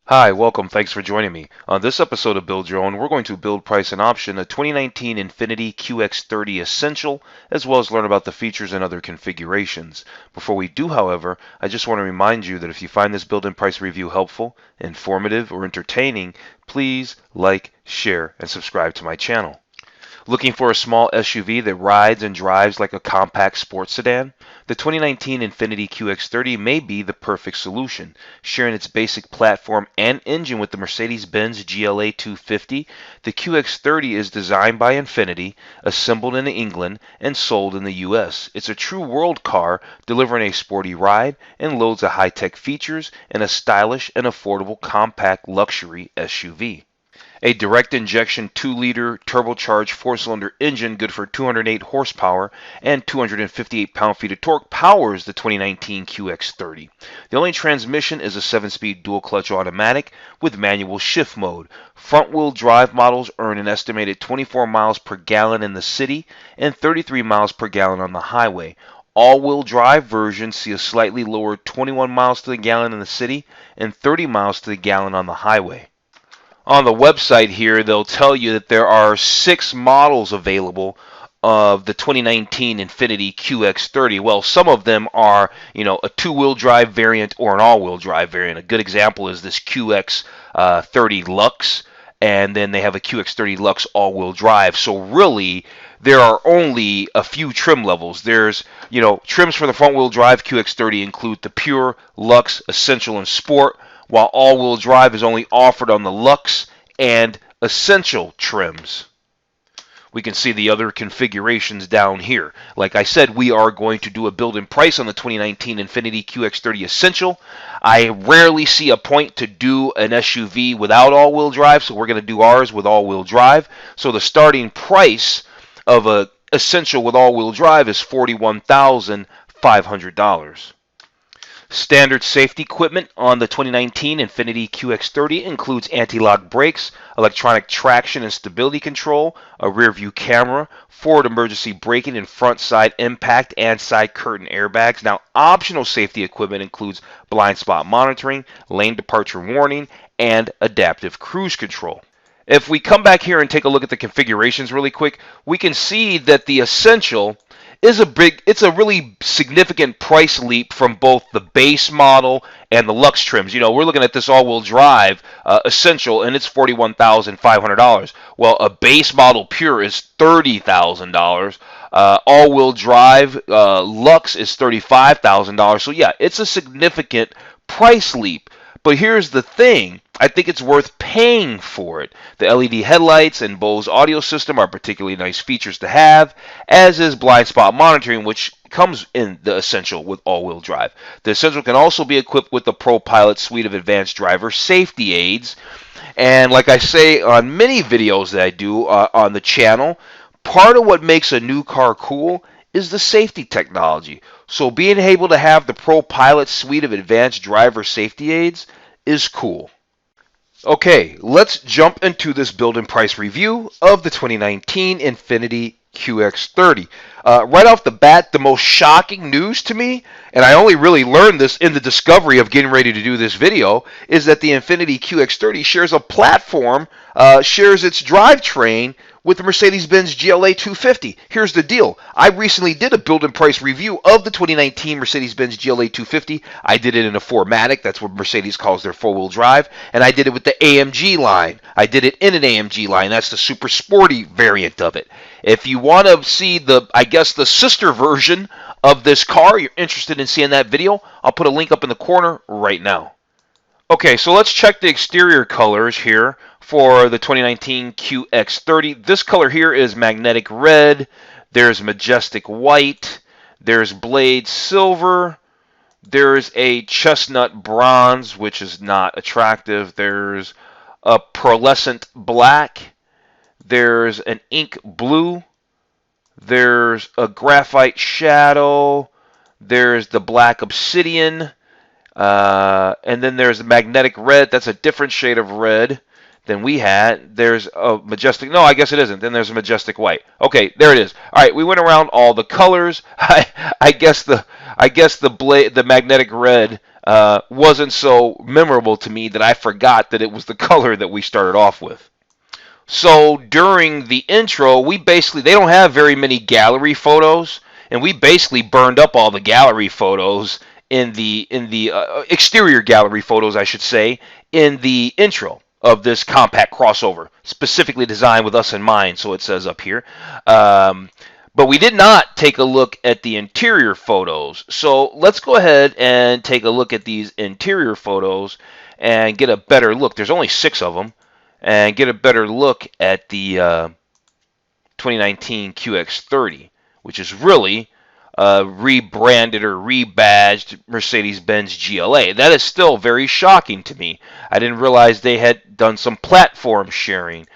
Hi, welcome. Thanks for joining me. On this episode of Build Your Own, we're going to build, price, and option a 2019 Infiniti QX30 Essential, as well as learn about the features and other configurations. Before we do, however, I just want to remind you that if you find this build and price review helpful, informative, or entertaining, please like, share, and subscribe to my channel. Looking for a small SUV that rides and drives like a compact sports sedan? The 2019 Infiniti QX30 may be the perfect solution. Sharing its basic platform and engine with the Mercedes-Benz GLA 250, the QX30 is designed by Infiniti, assembled in England, and sold in the US. It's a true world car, delivering a sporty ride and loads of high-tech features in a stylish and affordable compact luxury SUV. A direct injection 2-liter turbocharged 4-cylinder engine good for 208 horsepower and 258 pound-feet of torque powers the 2019 QX30. The only transmission is a 7-speed dual-clutch automatic with manual shift mode. Front-wheel drive models earn an estimated 24 miles per gallon in the city and 33 miles per gallon on the highway. All-wheel drive versions see a slightly lower 21 miles to the gallon in the city and 30 miles to the gallon on the highway. On the website here, they'll tell you that there are 6 models available of the 2019 Infiniti QX30. Well, some of them are, a 2-wheel drive variant or an all-wheel drive variant. A good example is this QX30 Luxe, and then they have a QX30 Luxe all-wheel drive. So really, there are only a few trim levels. There's, trims for the front-wheel drive QX30 include the Pure, Luxe, Essential, and Sport, while all-wheel drive is only offered on the Luxe and Essential trims. We can see the other configurations down here. Like I said, we are going to do a build and price on the 2019 Infiniti QX30 Essential. I rarely see a point to do an SUV without all-wheel drive, so we're going to do ours with all-wheel drive. So the starting price of a Essential with all-wheel drive is $41,500. Standard safety equipment on the 2019 Infiniti QX30 includes anti-lock brakes, electronic traction and stability control, a rear-view camera, forward emergency braking, and front side impact and side curtain airbags. Now, optional safety equipment includes blind spot monitoring, lane departure warning, and adaptive cruise control. If we come back here and take a look at the configurations really quick, we can see that the Essential is it's a really significant price leap from both the base model and the Luxe trims. We're looking at this all-wheel drive Essential, and it's $41,500. Well, a base model Pure is $30,000. All-wheel drive Luxe is $35,000. So yeah, it's a significant price leap. But here's the thing. I think it's worth paying for it. The LED headlights and Bose audio system are particularly nice features to have, as is blind spot monitoring, which comes in the Essential with all-wheel drive. The Essential can also be equipped with the ProPilot suite of advanced driver safety aids. And like I say on many videos that I do on the channel, part of what makes a new car cool is the safety technology. So being able to have the ProPilot suite of advanced driver safety aids is cool. Okay, let's jump into this build and price review of the 2019 Infiniti QX30. Right off the bat, the most shocking news to me, and I only really learned this in the discovery of getting ready to do this video, is that the Infiniti QX30 shares a platform, shares its drivetrain with the Mercedes-Benz GLA 250. Here's the deal. I recently did a build and price review of the 2019 Mercedes-Benz GLA 250. I did it in a 4MATIC. That's what Mercedes calls their four-wheel drive. And I did it with the AMG line. I did it in an AMG line. That's the super sporty variant of it. If you want to see the sister version of this car, you're interested in seeing that video, I'll put a link up in the corner right now. Okay, so let's check the exterior colors here for the 2019 QX30. This color here is magnetic red. There's majestic white. There's blade silver. There's a chestnut bronze, which is not attractive. There's a pearlescent black. There's an ink blue. There's a graphite shadow. There's the black obsidian. And then there's a magnetic red. That's a different shade of red than we had. There's a majestic. No, I guess it isn't. Then there's a majestic white. Okay, there it is. All right, we went around all the colors. I guess the magnetic red wasn't so memorable to me that I forgot that it was the color that we started off with. So during the intro, they don't have very many gallery photos, and we basically burned up all the gallery photos in the exterior gallery photos, I should say, in the intro of this compact crossover, specifically designed with us in mind. So it says up here. But we did not take a look at the interior photos. So let's go ahead and take a look at these interior photos and get a better look. There's only 6 of them, and get a better look at the 2019 QX30, which is really rebranded or rebadged Mercedes-Benz GLA. That is still very shocking to me. I didn't realize they had done some platform sharing,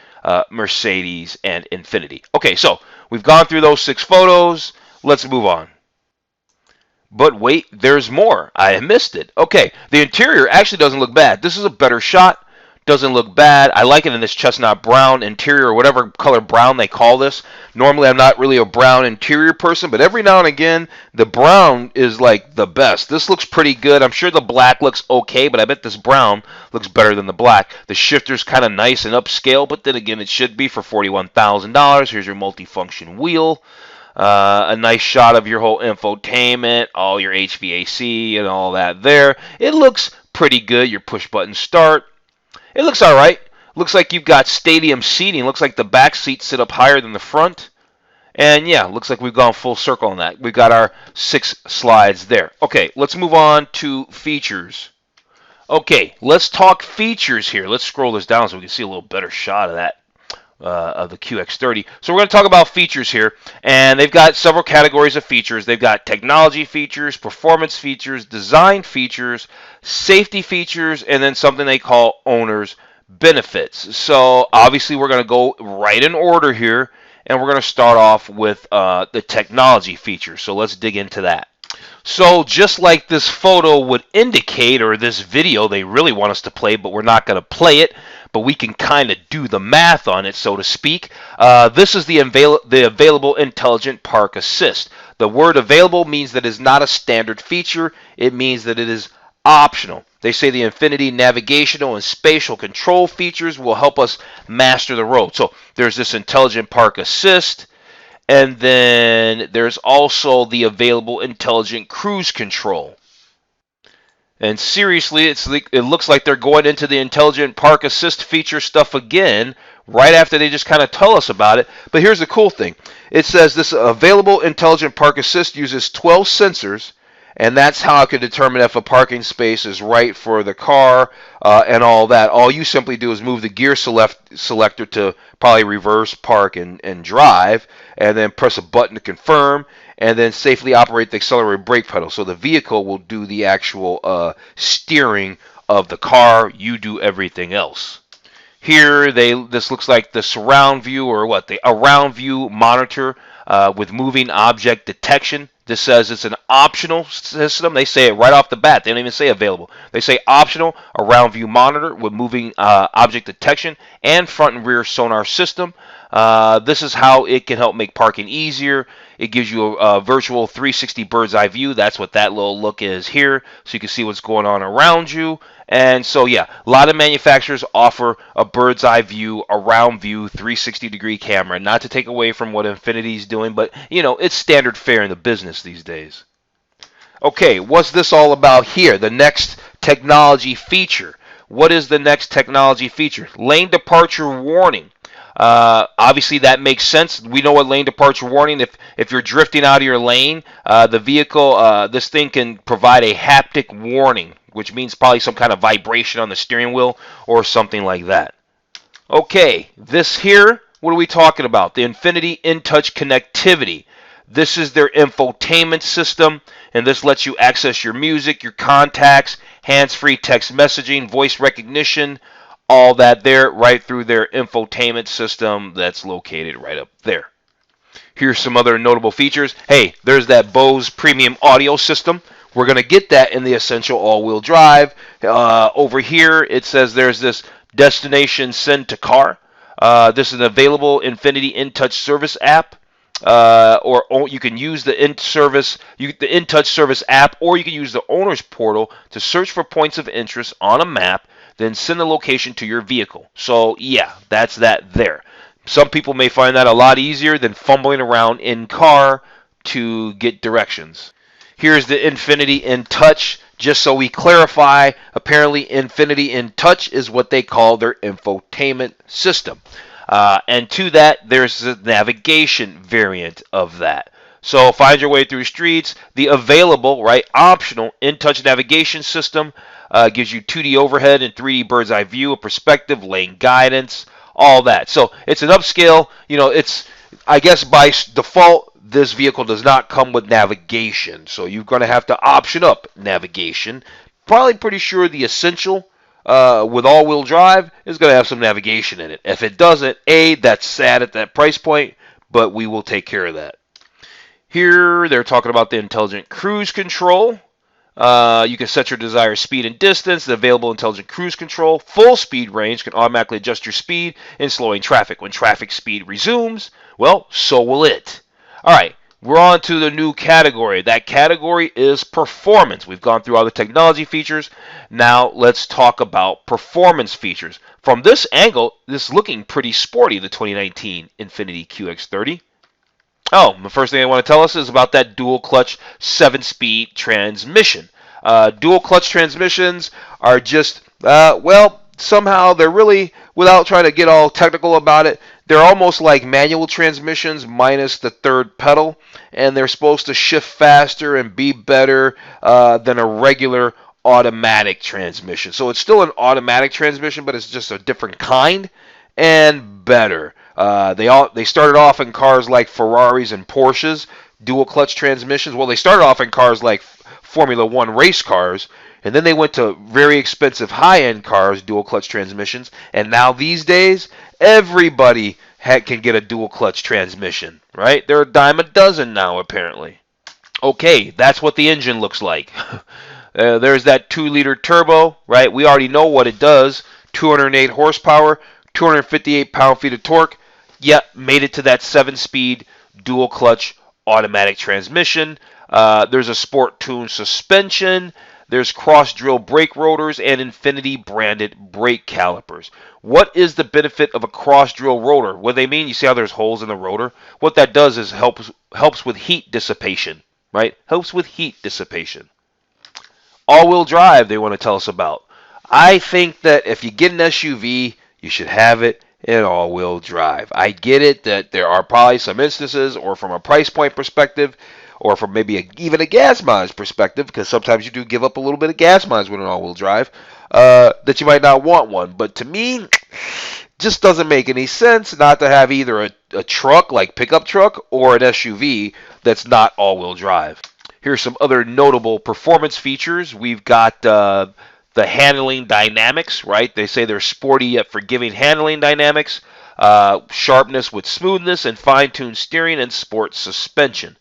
Mercedes and Infiniti. Okay, so we've gone through those 6 photos. Let's move on. But wait, there's more. I missed it. Okay, the interior actually doesn't look bad. This is a better shot. Doesn't look bad. I like it in this chestnut brown interior, or whatever color brown they call this. Normally, I'm not really a brown interior person, but every now and again, the brown is like the best. This looks pretty good. I'm sure the black looks okay, but I bet this brown looks better than the black. The shifter's kind of nice and upscale, but then again, it should be for $41,000. Here's your multifunction wheel. A nice shot of your whole infotainment, all your HVAC and all that there. It looks pretty good. Your push button start. It looks all right. Looks like you've got stadium seating. Looks like the back seats sit up higher than the front. And yeah, looks like we've gone full circle on that. We've got our 6 slides there. Okay, let's move on to features. Okay, let's talk features here. Let's scroll this down so we can see a little better shot of that. Of the QX30. So we're going to talk about features here, and they've got several categories of features. They've got technology features, performance features, design features, safety features, and then something they call owner's benefits. So obviously we're going to go right in order here, and we're going to start off with the technology features. So let's dig into that. So just like this photo would indicate, or this video they really want us to play, but we're not going to play it, but we can kind of do the math on it, so to speak. This is the available intelligent park assist. The word available means that it is not a standard feature. It means that it is optional. They say the Infiniti navigational and spatial control features will help us master the road. So there's this intelligent park assist. And then there's also the available intelligent cruise control. And seriously, it looks like they're going into the intelligent park assist feature stuff again, right after they just kind of tell us about it. But here's the cool thing. It says this available intelligent park assist uses 12 sensors, and that's how I can determine if a parking space is right for the car and all that. All you simply do is move the gear selector to probably reverse, park, and drive, and then press a button to confirm, and then safely operate the accelerated brake pedal. So the vehicle will do the actual steering of the car. You do everything else. Here, this looks like the surround view, or what, the around view monitor with moving object detection. This says it's an optional system. They say it right off the bat. They don't even say available. They say optional around view monitor with moving object detection and front and rear sonar system. This is how it can help make parking easier. It gives you a virtual 360 bird's eye view. That's what that little look is here, so you can see what's going on around you. And so, yeah, a lot of manufacturers offer a bird's eye view, around view, 360 degree camera. Not to take away from what Infiniti's doing, but, you know, it's standard fare in the business these days. Okay, what's this all about here? The next technology feature. What is the next technology feature? Lane departure warning. Obviously, that makes sense. We know what lane departure warning. If you're drifting out of your lane, the vehicle, this thing can provide a haptic warning, which means probably some kind of vibration on the steering wheel or something like that. Okay, this here, what are we talking about? The Infiniti InTouch connectivity. This is their infotainment system, and this lets you access your music, your contacts, hands-free text messaging, voice recognition, all that there, right through their infotainment system that's located right up there. Here's some other notable features. Hey, there's that Bose premium audio system. We're going to get that in the Essential all-wheel drive. Over here, it says there's this destination send to car. This is an available Infiniti InTouch service app. or you can use the the InTouch service app, or you can use the owner's portal to search for points of interest on a map, then send the location to your vehicle. So yeah, that's that there. Some people may find that a lot easier than fumbling around in car to get directions. Here's the Infiniti InTouch. Just so we clarify, apparently Infiniti InTouch is what they call their infotainment system. And to that, there's a navigation variant of that. So find your way through streets. The available, right, optional InTouch navigation system gives you 2D overhead and 3D bird's eye view, a perspective, lane guidance, all that. So it's an upscale. It's, I guess by default, this vehicle does not come with navigation. So you're going to have to option up navigation. Probably pretty sure the Essential with all-wheel drive is going to have some navigation in it. If it doesn't, that's sad at that price point, but we will take care of that. Here, they're talking about the intelligent cruise control. You can set your desired speed and distance. The available intelligent cruise control. Full speed range can automatically adjust your speed in slowing traffic. When traffic speed resumes, well, so will it. All right, we're on to the new category. That category is performance. We've gone through all the technology features. Now let's talk about performance features. From this angle, this is looking pretty sporty, the 2019 Infiniti QX30. Oh, the first thing I want to tell us is about that dual clutch 7-speed transmission. Dual clutch transmissions are just, somehow they're really, without trying to get all technical about it, they're almost like manual transmissions minus the third pedal, and they're supposed to shift faster and be better than a regular automatic transmission. So it's still an automatic transmission, but it's just a different kind and better. They started off in cars like Ferraris and Porsches, dual clutch transmissions. Well, they started off in cars like Formula One race cars, and then they went to very expensive high-end cars, dual clutch transmissions, and now these days, everybody can get a dual clutch transmission, right? They're a dime a dozen now, apparently. Okay, that's what the engine looks like. There's that 2-liter turbo, right? We already know what it does. 208 horsepower, 258 pound-feet of torque. Yep, made it to that 7-speed dual clutch automatic transmission. There's a sport tuned suspension. There's cross-drill brake rotors and Infiniti branded brake calipers. What is the benefit of a cross-drill rotor? What they mean, you see how there's holes in the rotor? What that does is helps with heat dissipation, right? Helps with heat dissipation. All-wheel drive they want to tell us about. I think that if you get an SUV, you should have it in all-wheel drive. I get it that there are probably some instances, or from a price point perspective, or from maybe even a gas mileage perspective, because sometimes you do give up a little bit of gas mileage with an all-wheel drive, that you might not want one. But to me, just doesn't make any sense not to have either a truck, like pickup truck, or an SUV that's not all-wheel drive. Here's some other notable performance features. We've got the handling dynamics, right? They say they're sporty yet forgiving handling dynamics, sharpness with smoothness, and fine-tuned steering and sport suspension.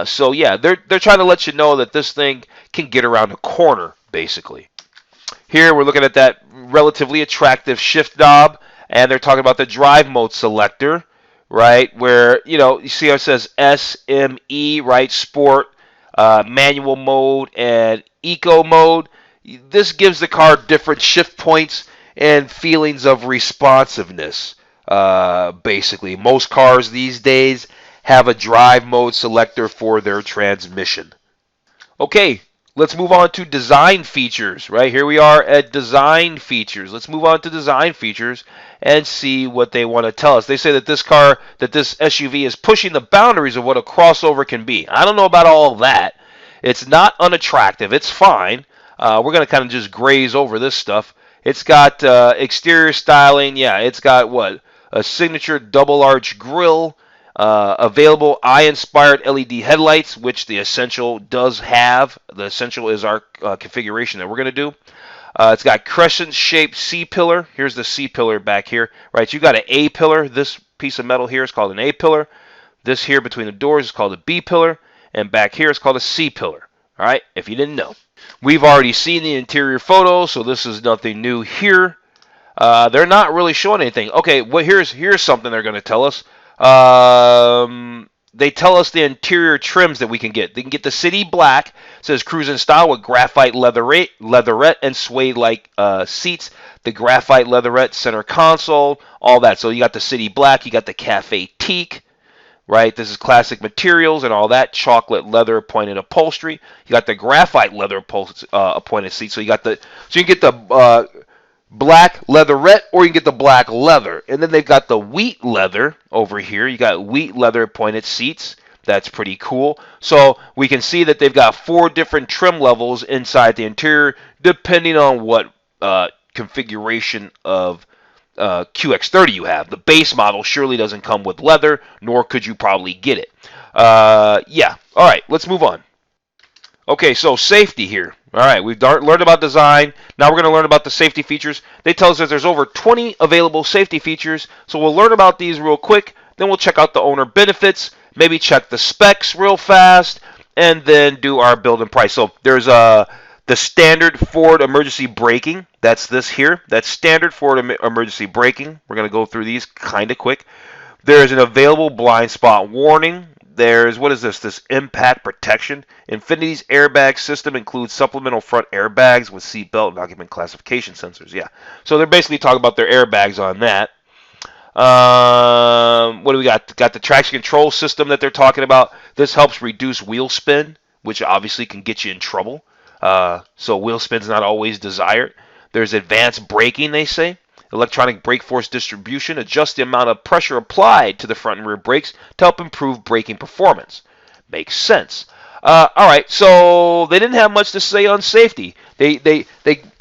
So yeah, they're trying to let you know that this thing can get around a corner, basically. Here we're looking at that relatively attractive shift knob, and they're talking about the drive mode selector, right? Where, you see how it says SME, right? Sport, manual mode, and eco mode. This gives the car different shift points and feelings of responsiveness, basically. Most cars these days have a drive mode selector for their transmission. Okay, let's move on to design features, right? Here we are at design features. Let's move on to design features and see what they want to tell us. They say that this SUV is pushing the boundaries of what a crossover can be. I don't know about all that. It's not unattractive. It's fine. We're going to kind of just graze over this stuff. It's got exterior styling. Yeah, it's got what? A signature double arch grille. Available eye-inspired LED headlights, which the Essential does have. The Essential is our configuration that we're going to do. It's got crescent-shaped C-pillar. Here's the C-pillar back here. Right, you got an A-pillar. This piece of metal here is called an A-pillar. This here between the doors is called a B-pillar. And back here is called a C-pillar. All right, if you didn't know. We've already seen the interior photos, so this is nothing new here. They're not really showing anything. Okay, well, here's something they're going to tell us. they tell us the interior trims that we can get. They can get the City Black, says cruising style with graphite leatherette and suede-like seats. The graphite leatherette center console, all that. So you got the City Black, you got the Cafe Teak, right? This is classic materials and all that. Chocolate leather pointed upholstery. You got the graphite leather appointed seat. So you can get the black leatherette, or you can get the black leather. And then they've got the wheat leather over here. You got wheat leather pointed seats. That's pretty cool. So we can see that they've got 4 different trim levels inside the interior, depending on what configuration of QX30 you have. The base model surely doesn't come with leather, nor could you probably get it. Yeah. All right, let's move on. Okay, so safety here. All right, we've learned about design. Now we're going to learn about the safety features. They tell us that there's over 20 available safety features, so we'll learn about these real quick. Then we'll check out the owner benefits, maybe check the specs real fast, and then do our build and price. So there's the standard forward emergency braking. That's this here. That's standard forward emergency braking. We're going to go through these kind of quick. There's an available blind spot warning. There's, what is this? This impact protection. Infiniti's airbag system includes supplemental front airbags with seatbelt and occupant classification sensors. Yeah. So they're basically talking about their airbags on that. What do we got? Got the traction control system that they're talking about. This helps reduce wheel spin, which obviously can get you in trouble. So wheel spin's not always desired. There's advanced braking, they say. Electronic brake force distribution adjusts the amount of pressure applied to the front and rear brakes to help improve braking performance. Makes sense. All right, so they didn't have much to say on safety. They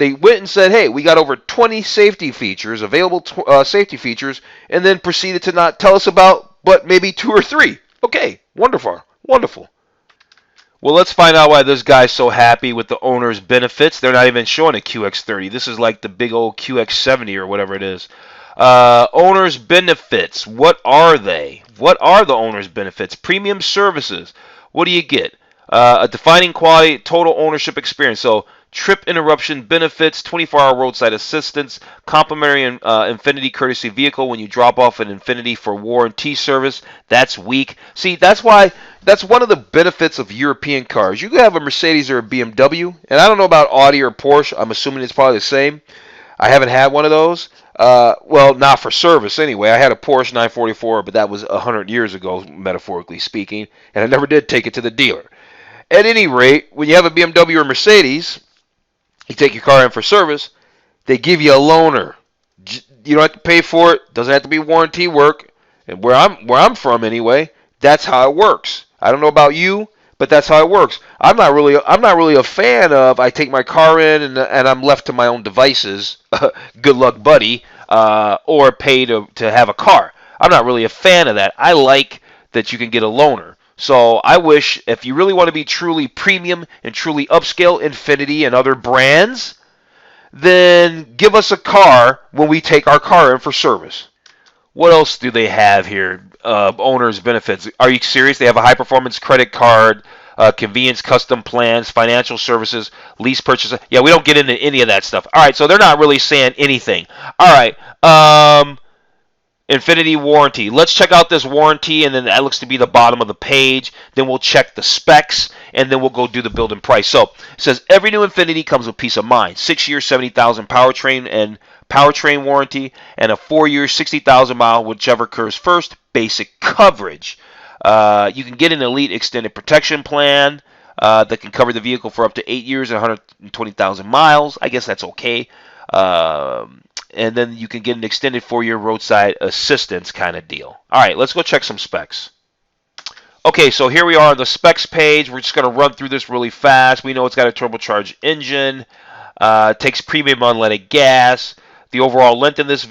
went and said, hey, we got over 20 safety features, available safety features, and then proceeded to not tell us about but maybe 2 or 3. Okay, wonderful, wonderful. Well, let's find out why this guy's so happy with the owner's benefits. They're not even showing a QX30. This is like the big old QX70 or whatever it is. Owner's benefits. What are they? What are the owner's benefits? Premium services. What do you get? A defining quality total ownership experience. So trip interruption benefits, 24-hour roadside assistance, complimentary Infiniti courtesy vehicle when you drop off an Infiniti for warranty service. That's weak. See, that's one of the benefits of European cars. You can have a Mercedes or a BMW, and I don't know about Audi or Porsche. I'm assuming it's probably the same. I haven't had one of those. Well, not for service anyway. I had a Porsche 944, but that was 100 years ago, metaphorically speaking, and I never did take it to the dealer. At any rate, when you have a BMW or Mercedes, you take your car in for service, they give you a loaner. You don't have to pay for it. Doesn't have to be warranty work. And where I'm from anyway, that's how it works. I don't know about you, but that's how it works. I'm not really a fan of I take my car in and I'm left to my own devices. Good luck, buddy. Or pay to have a car. I'm not really a fan of that. I like that you can get a loaner. So I wish, if you really want to be truly premium and truly upscale Infiniti and other brands, then give us a car when we take our car in for service. What else do they have here? Owner's benefits. Are you serious? They have a high-performance credit card, convenience custom plans, financial services, lease purchase. Yeah, we don't get into any of that stuff. All right, so they're not really saying anything. All right. Infiniti Warranty. Let's check out this warranty, and then that looks to be the bottom of the page. Then we'll check the specs, and then we'll go do the build and price. So it says every new Infiniti comes with peace of mind. 6 years, 70,000 powertrain warranty, and a 4 year, 60,000 mile, whichever occurs first, basic coverage. You can get an elite extended protection plan that can cover the vehicle for up to 8 years and 120,000 miles. I guess that's okay. And then you can get an extended 4-year roadside assistance kind of deal. All right, let's go check some specs. Okay, so here we are on the specs page. We're just going to run through this really fast. We know it's got a turbocharged engine. Takes premium unleaded gas. The overall length of this of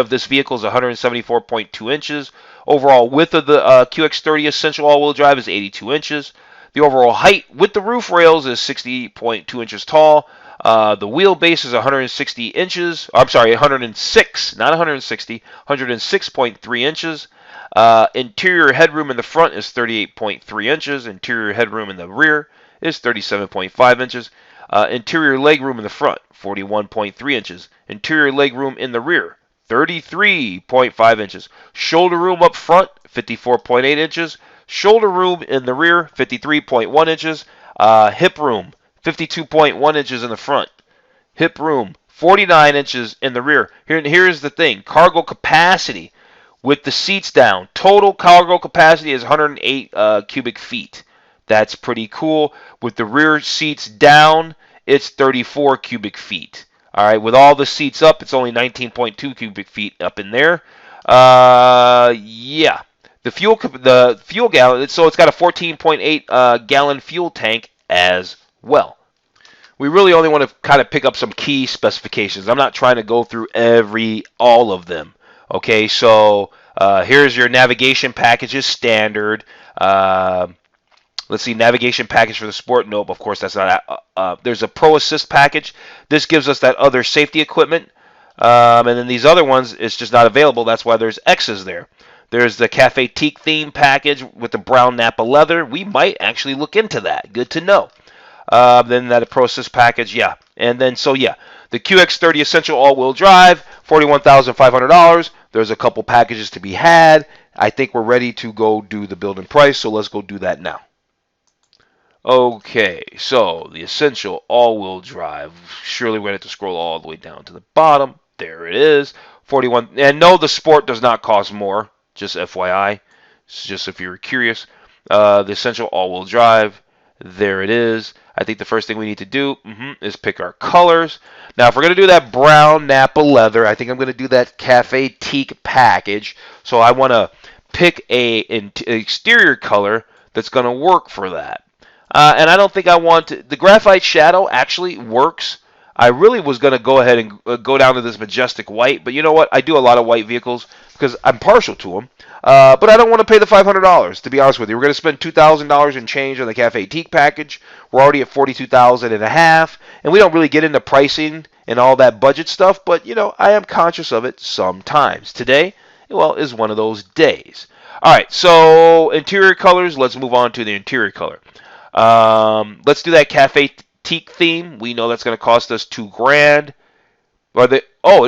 this vehicle is 174.2 inches. Overall width of the QX30 Essential all-wheel drive is 82 inches. The overall height with the roof rails is 60.2 inches tall. The wheelbase is 160 inches. I'm sorry, 106, not 160, 106.3 inches. Interior headroom in the front is 38.3 inches. Interior headroom in the rear is 37.5 inches. Interior legroom in the front, 41.3 inches. Interior legroom in the rear, 33.5 inches. Shoulder room up front, 54.8 inches. Shoulder room in the rear, 53.1 inches. Hip room, 52.1 inches in the front. Hip room, 49 inches in the rear. Here's the thing. Cargo capacity with the seats down. Total cargo capacity is 108 cubic feet. That's pretty cool. With the rear seats down, it's 34 cubic feet. All right, with all the seats up, it's only 19.2 cubic feet up in there. Yeah. The fuel gallon, so it's got a 14.8 gallon fuel tank as well. We really only want to kind of pick up some key specifications. I'm not trying to go through all of them. Okay, so here's your navigation packages standard. Let's see, navigation package for the Sport. Nope, of course that's not. There's a Pro Assist package. This gives us that other safety equipment. And then these other ones, it's just not available. That's why there's X's there. There's the Cafe Teak theme package with the brown Napa leather. We might actually look into that. Good to know. Then that Pro Assist package, yeah. And then, so yeah, the QX30 Essential all-wheel drive, $41,500. There's a couple packages to be had. I think we're ready to go do the build and price, so let's go do that now. Okay, so the Essential all-wheel drive. Surely we're going to have to scroll all the way down to the bottom. There it is. 41. And no, the Sport does not cost more. Just FYI. It's just if you're curious. The Essential all-wheel drive. There it is. I think the first thing we need to do is pick our colors. Now, if we're going to do that brown Napa leather, I think I'm going to do that Cafe Teak package. So I want to pick an exterior color that's going to work for that. And I don't think I want to, the graphite shadow actually works. I really was going to go ahead and go down to this majestic white, but you know what? I do a lot of white vehicles because I'm partial to them. But I don't want to pay the $500, to be honest with you. We're going to spend $2,000 and change on the Cafe Teak package. We're already at $42,500, and we don't really get into pricing and all that budget stuff, but, you know, I am conscious of it sometimes. Today, well, is one of those days. All right, so interior colors, let's move on to the interior color. Let's do that Cafe Teak theme. We know that's going to cost us $2,000. It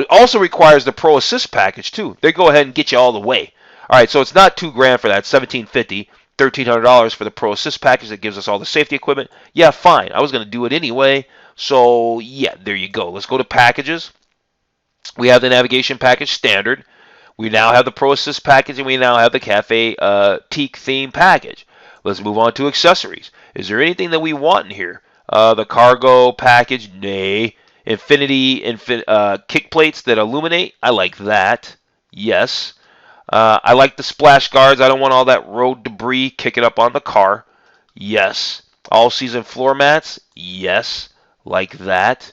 also requires the Pro Assist package, too. They go ahead and get you all the way. All right, so it's not $2,000 for that. $1,750, $1,300 for the Pro Assist package that gives us all the safety equipment. Yeah, fine. I was going to do it anyway. So, yeah, there you go. Let's go to packages. We have the navigation package standard. We now have the Pro Assist package, and we now have the Cafe Teak theme package. Let's move on to accessories. Is there anything that we want in here? The cargo package, nay. Infiniti kick plates that illuminate. I like that. Yes. I like the splash guards. I don't want all that road debris kicking up on the car. Yes. All-season floor mats. Yes. Like that.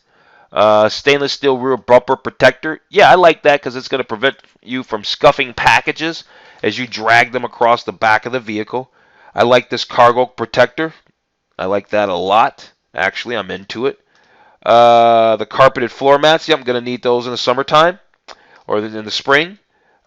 Stainless steel rear bumper protector. Yeah, I like that because it's going to prevent you from scuffing packages as you drag them across the back of the vehicle. I like this cargo protector. I like that a lot. Actually, I'm into it. The carpeted floor mats. Yeah, I'm going to need those in the summertime or in the spring.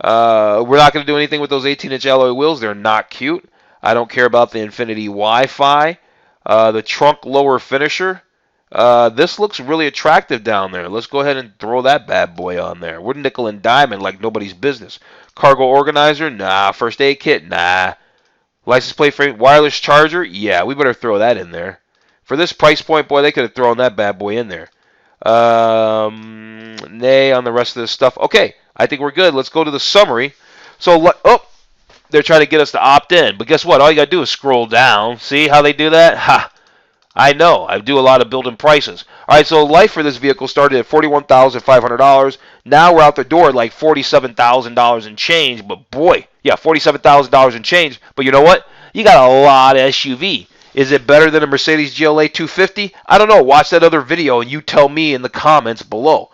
We're not going to do anything with those 18-inch alloy wheels. They're not cute. I don't care about the Infiniti Wi-Fi. The trunk lower finisher. This looks really attractive down there. Let's go ahead and throw that bad boy on there. We're nickel and diamond like nobody's business. Cargo organizer? Nah. First aid kit? Nah. License plate frame? Wireless charger? Yeah, we better throw that in there. For this price point, boy, they could have thrown that bad boy in there. Nay on the rest of this stuff. Okay, I think we're good. Let's go to the summary. So, they're trying to get us to opt in. But guess what? All you got to do is scroll down. See how they do that? Ha! I know. I do a lot of building prices. All right, so life for this vehicle started at $41,500. Now we're out the door at like $47,000 and change. But boy, yeah, $47,000 and change. But you know what? You got a lot of SUV. Is it better than a Mercedes GLA 250? I don't know. Watch that other video and you tell me in the comments below.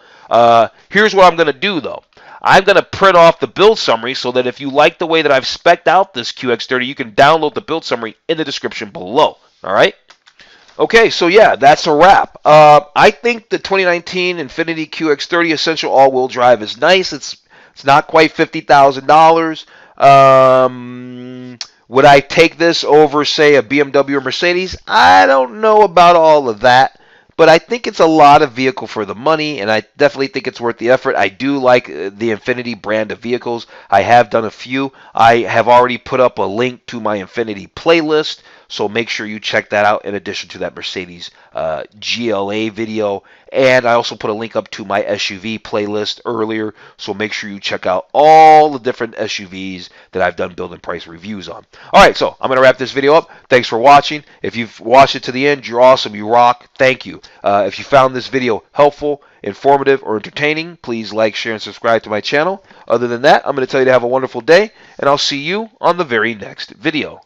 Here's what I'm going to do, though. I'm going to print off the build summary so that if you like the way that I've spec'd out this QX30, you can download the build summary in the description below. All right? Okay, so yeah, that's a wrap. I think the 2019 Infiniti QX30 Essential all-wheel drive is nice. It's not quite $50,000. Would I take this over, say, a BMW or Mercedes? I don't know about all of that. but I think it's a lot of vehicle for the money, and I definitely think it's worth the effort. I do like the Infiniti brand of vehicles. I have done a few. I have already put up a link to my Infiniti playlist, so make sure you check that out in addition to that Mercedes GLA video. And I also put a link up to my SUV playlist earlier, so make sure you check out all the different SUVs that I've done build and price reviews on. All right, so I'm going to wrap this video up. Thanks for watching. If you've watched it to the end, you're awesome. You rock. Thank you. If you found this video helpful, informative, or entertaining, please like, share, and subscribe to my channel. Other than that, I'm going to tell you to have a wonderful day, and I'll see you on the very next video.